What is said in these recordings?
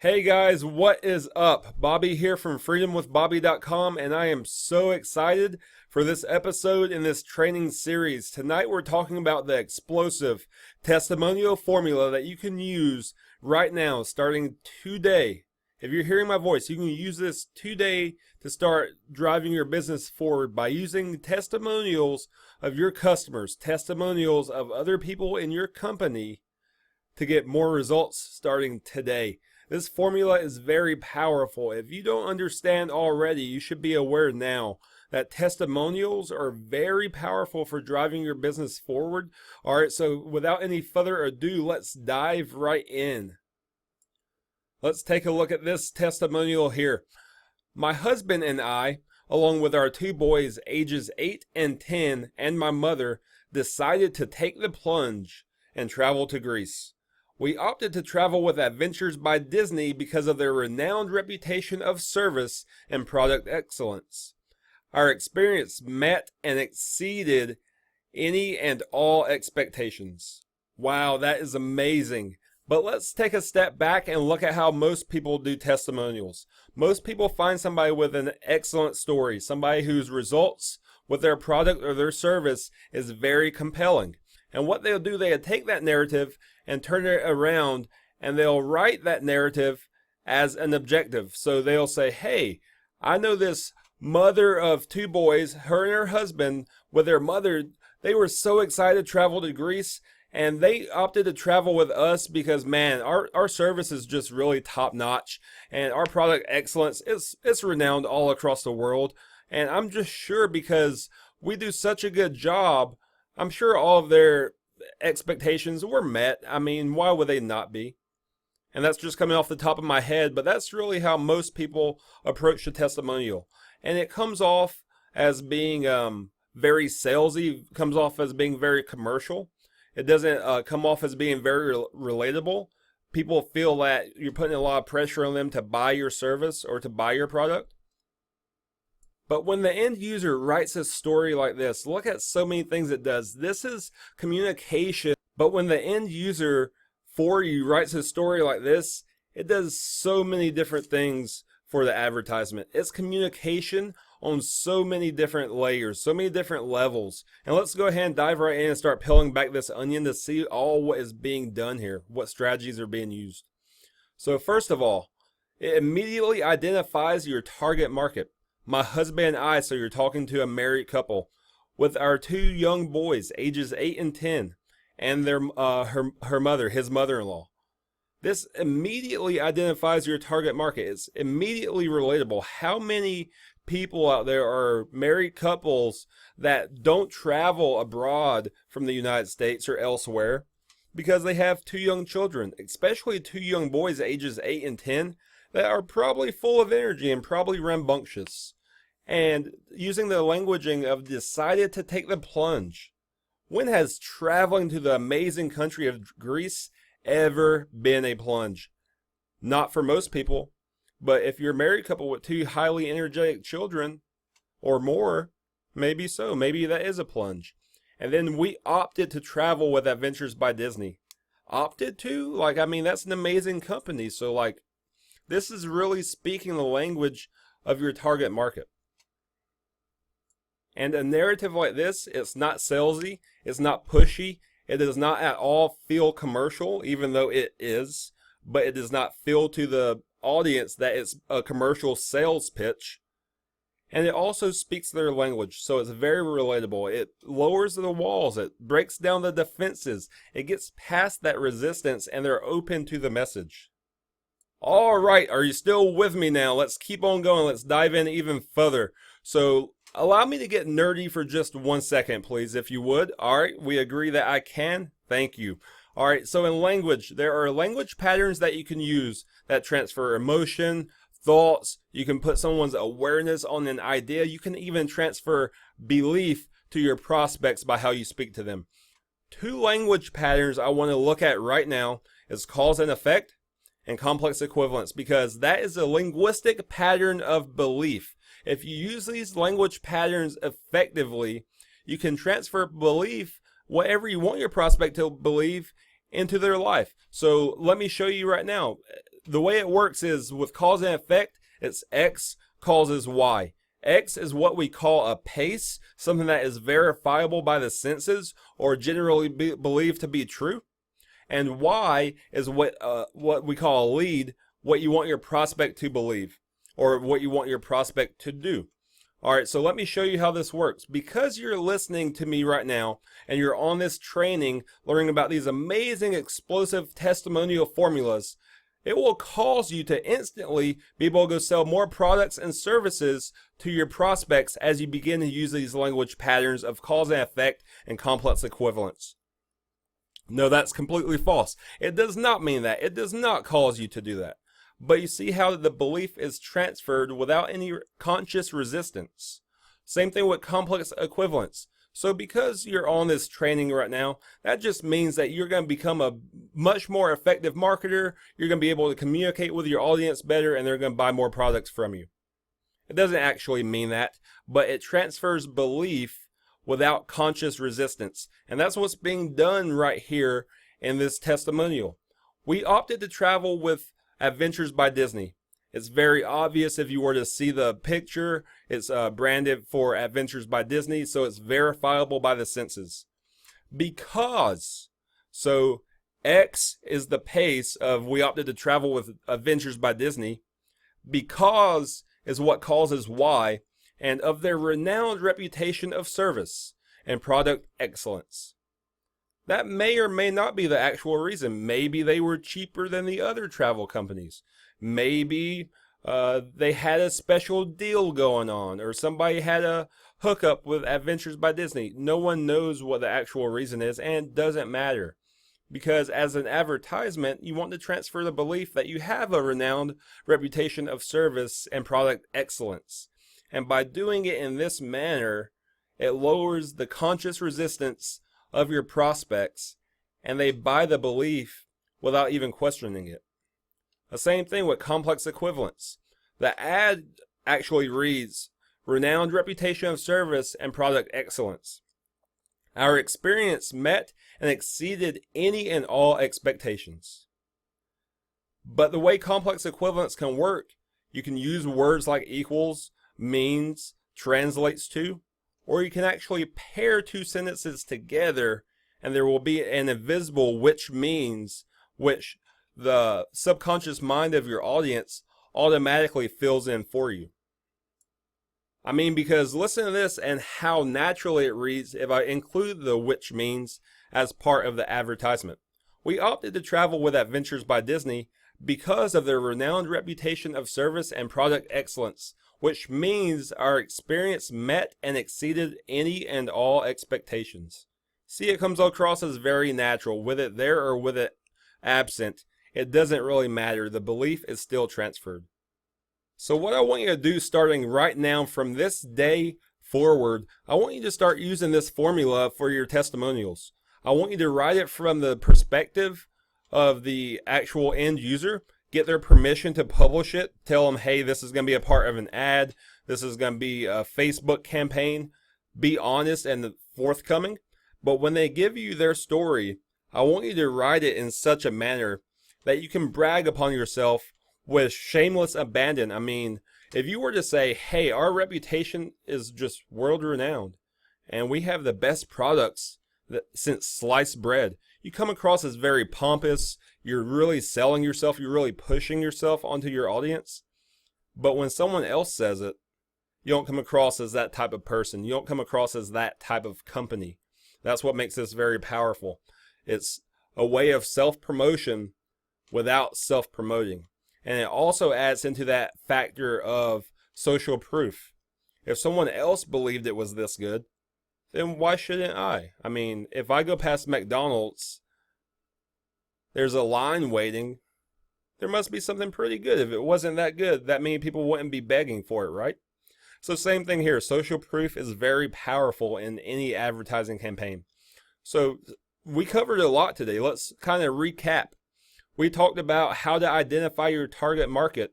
Hey guys, what is up? Bobby here from freedomwithbobby.com, and I am so excited for this episode in this training series. Tonight we're talking about the explosive testimonial formula that you can use right now, starting today. If you're hearing my voice, you can use this today to start driving your business forward by using testimonials of your customers, testimonials of other people in your company to get more results starting today. This formula is very powerful. If you don't understand already, you should be aware now that testimonials are very powerful for driving your business forward. All right, so without any further ado, let's dive right in. Let's take a look at this testimonial here. My husband and I, along with our two boys ages 8 and 10, and my mother, decided to take the plunge and travel to Greece. We opted to travel with Adventures by Disney because of their renowned reputation of service and product excellence. Our experience met and exceeded any and all expectations. Wow, that is amazing. But let's take a step back and look at how most people do testimonials. Most people find somebody with an excellent story, somebody whose results with their product or their service is very compelling. And what they'll do, they'll take that narrative and turn it around, and they'll write that narrative as an objective. So they'll say, hey, I know this mother of two boys, her and her husband, with their mother, they were so excited to travel to Greece, and they opted to travel with us because, man, our service is just really top notch, and our product excellence it's renowned all across the world. And I'm just sure because we do such a good job, I'm sure all of their expectations were met. I mean, why would they not be? And that's just coming off the top of my head, but that's really how most people approach the testimonial. And it comes off as being very salesy, comes off as being very commercial. It doesn't come off as being very relatable. People feel that you're putting a lot of pressure on them to buy your service or to buy your product. But when the end user writes a story like this, look at so many things it does. This is communication. But when the end user for you writes a story like this, it does so many different things for the advertisement. It's communication on so many different layers, so many different levels. And let's go ahead and dive right in and start peeling back this onion to see all what is being done here, what strategies are being used. So first of all, it immediately identifies your target market. My husband and I, so you're talking to a married couple with our two young boys, ages 8 and 10, and their her mother, his mother-in-law. This immediately identifies your target market. It's immediately relatable. How many people out there are married couples that don't travel abroad from the United States or elsewhere because they have two young children, especially two young boys ages 8 and 10, that are probably full of energy and probably rambunctious. And using the languaging of decided to take the plunge. When has traveling to the amazing country of Greece ever been a plunge? Not for most people. But if you're a married couple with two highly energetic children or more, maybe so. Maybe that is a plunge. And then we opted to travel with Adventures by Disney. Opted to? Like, I mean, that's an amazing company. So, like, this is really speaking the language of your target market. And a narrative like this, it's not salesy, it's not pushy, it does not at all feel commercial, even though it is, but it does not feel to the audience that it's a commercial sales pitch. And it also speaks their language, so it's very relatable. It lowers the walls, it breaks down the defenses, it gets past that resistance, and they're open to the message. All right, are you still with me now? Let's keep on going. Let's dive in even further. So allow me to get nerdy for just 1 second, please, if you would. All right, we agree that I can. Thank you. All right, so in language, there are language patterns that you can use that transfer emotion, thoughts. You can put someone's awareness on an idea. You can even transfer belief to your prospects by how you speak to them. Two language patterns I want to look at right now is cause and effect and complex equivalence, because that is a linguistic pattern of belief. If you use these language patterns effectively, you can transfer belief, whatever you want your prospect to believe, into their life. So let me show you right now. the way it works is with cause and effect, it's X causes Y. X is what we call a pace, something that is verifiable by the senses or generally believed to be true. And Y is what we call a lead, what you want your prospect to believe or what you want your prospect to do. All right, so let me show you how this works. Because you're listening to me right now and you're on this training learning about these amazing explosive testimonial formulas, it will cause you to instantly be able to go sell more products and services to your prospects as you begin to use these language patterns of cause and effect and complex equivalence. No, that's completely false. It does not mean that. It does not cause you to do that. But you see how the belief is transferred without any conscious resistance. Same thing with complex equivalence. So because you're on this training right now, that just means that you're going to become a much more effective marketer. You're going to be able to communicate with your audience better, and they're going to buy more products from you. It doesn't actually mean that, but it transfers belief without conscious resistance. And that's what's being done right here in this testimonial. We opted to travel with Adventures by Disney. It's very obvious if you were to see the picture. It's branded for Adventures by Disney, so it's verifiable by the senses. Because, so X is the pace of we opted to travel with Adventures by Disney. Because is what causes Y, and of their renowned reputation of service and product excellence. That may or may not be the actual reason. Maybe they were cheaper than the other travel companies. Maybe they had a special deal going on, or somebody had a hookup with Adventures by Disney. No one knows what the actual reason is, and it doesn't matter. Because as an advertisement, you want to transfer the belief that you have a renowned reputation of service and product excellence. And by doing it in this manner, it lowers the conscious resistance of your prospects, and they buy the belief without even questioning it. The same thing with complex equivalence. The ad actually reads, renowned reputation of service and product excellence. Our experience met and exceeded any and all expectations. But the way complex equivalence can work, you can use words like equals, means, translates to, or you can actually pair two sentences together and there will be an invisible which means, which the subconscious mind of your audience automatically fills in for you. I mean, because listen to this and how naturally it reads if I include the which means as part of the advertisement. We opted to travel with Adventures by Disney because of their renowned reputation of service and product excellence, which means our experience met and exceeded any and all expectations. See, it comes across as very natural. With it there or with it absent, it doesn't really matter. The belief is still transferred. So what I want you to do starting right now from this day forward, I want you to start using this formula for your testimonials. I want you to write it from the perspective of the actual end user, get their permission to publish it, tell them, hey, this is going to be a part of an ad, this is going to be a Facebook campaign, be honest and forthcoming. But when they give you their story, I want you to write it in such a manner that you can brag upon yourself with shameless abandon. I mean, if you were to say, hey, our reputation is just world renowned and we have the best products since sliced bread, you come across as very pompous. You're really selling yourself. You're really pushing yourself onto your audience. But when someone else says it, you don't come across as that type of person. You don't come across as that type of company. That's what makes this very powerful. It's a way of self-promotion without self-promoting. And it also adds into that factor of social proof. If someone else believed it was this good, then why shouldn't I? I mean, if I go past McDonald's, there's a line waiting. There must be something pretty good. If it wasn't that good, that many people wouldn't be begging for it, right? So same thing here. Social proof is very powerful in any advertising campaign. So we covered a lot today. Let's kind of recap. We talked about how to identify your target market,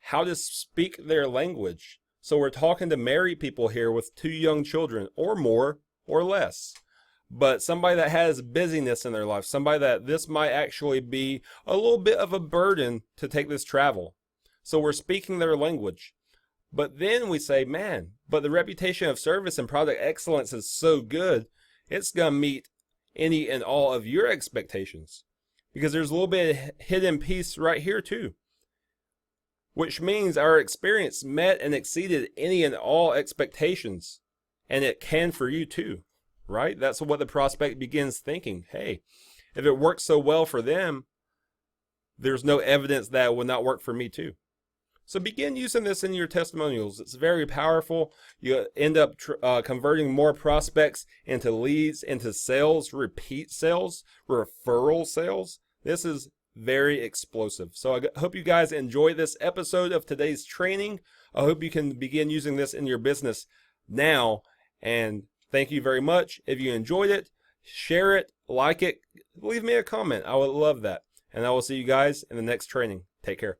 how to speak their language. So we're talking to married people here with 2 young children, or more, or less. but somebody that has busyness in their life, somebody that this might actually be a little bit of a burden to take this travel. So we're speaking their language. But then we say, man, but the reputation of service and product excellence is so good, it's going to meet any and all of your expectations. Because there's a little bit of hidden piece right here too. Which means our experience met and exceeded any and all expectations. And it can for you too, right? That's what the prospect begins thinking. Hey, if it works so well for them, there's no evidence that it will not work for me too. So begin using this in your testimonials. It's very powerful. You end up converting more prospects into leads, into sales, repeat sales, referral sales. This is very explosive. So I hope you guys enjoy this episode of today's training. I hope you can begin using this in your business now. And thank you very much. If you enjoyed it, share it, like it, leave me a comment. I would love that. And I will see you guys in the next training. Take care.